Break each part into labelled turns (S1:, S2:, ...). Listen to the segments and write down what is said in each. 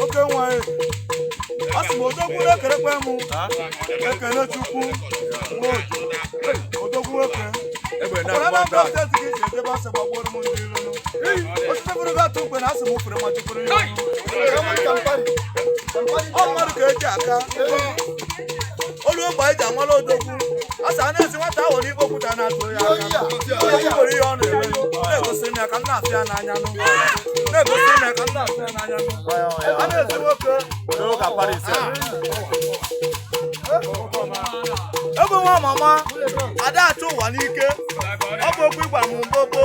S1: oke nwaanyị asị m odogwu na-ekerekwe m ekele Chukwu odogwu nwoke ebe asị gbagburu m ndị ilu osite bụrụ gatụ mgbe na asị m fere ma jupụrụ ya ọ mmadụ ka eji aka olu ogbe eji amala odogwu asị a na-esi nwata ahụ n'ikpe okwuta na-atụ ya aka odogwu nwere ihe ọ na-eme na-egosi na ka m na-afịa n'anya na-egosi na ka m na-afịa n'anya a na-esi nwoke ebe nwa mama ada achụ ụwa n'ike ọ bụ okwu ịgwa m mgbogbo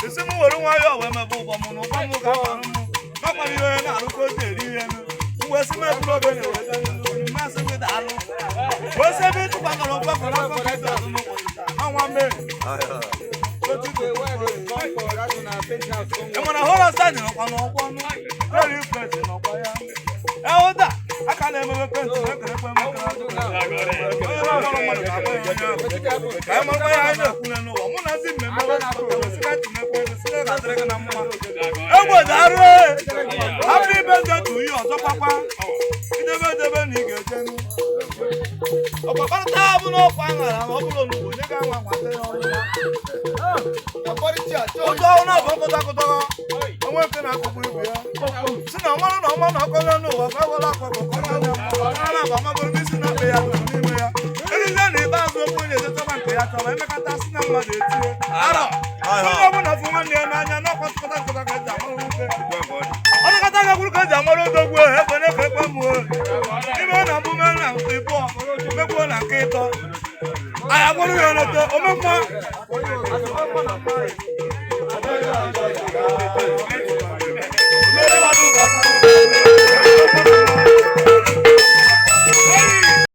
S1: esi m were nwayọọ wee mebe ụbọ m na ụbọ m ga-akwarụ m makwana ihe onye na-arụkọ ozi eri ihe mgbe esi m eburu oge na-eweta masị gị daalụ wee si ebe ịtụkwakọrọ mgbakọrọ ọnwa mee enwere hụrụ ọsa dị n'ọkwa n'ọkwọ ọnụ rere ifresi n'ọkwa ya ụda aka na-emebe penti na-ekerekwe ka anyị makwa ya anyị na-ekwule n'ụwa mụ na ndị mmemme egbodo arụ hapụ ibe ndetu ihe ọzọ kwakwa idebe edebe na ị ga-eje ọkpakọrịta bụ n'ọkwa aṅara ma ọ bụrụ onugbo onye ga-anwa nwata ya ọrụ ụjọ ọnụ ọbụ nkụtakụtọrọ onwe nke na-akụkụ ibu ya si na ọmarụ na ọma na ọkọrọ n'ụwa ka ewere akpakọ na-aba magoro isi na mbe ya tụrụ n'ime ya erizie na ikpeazụ okwu onye ezetọba nke ya chọrọ emekata si na mmadụ etinye arọ onye ọbụla fụ nwanne ya n'anya n'ọkwa tụkọta nkụta ka eji amarụ nwoke ọ dịkọta gakwuru ka eji amarụ odogwu ekwe na-efe ekwe m ime ọ na-abụ mere na ịbụọ mekwuo na nke ịtọ anyị agbụrụ ya ọnọtọ omemma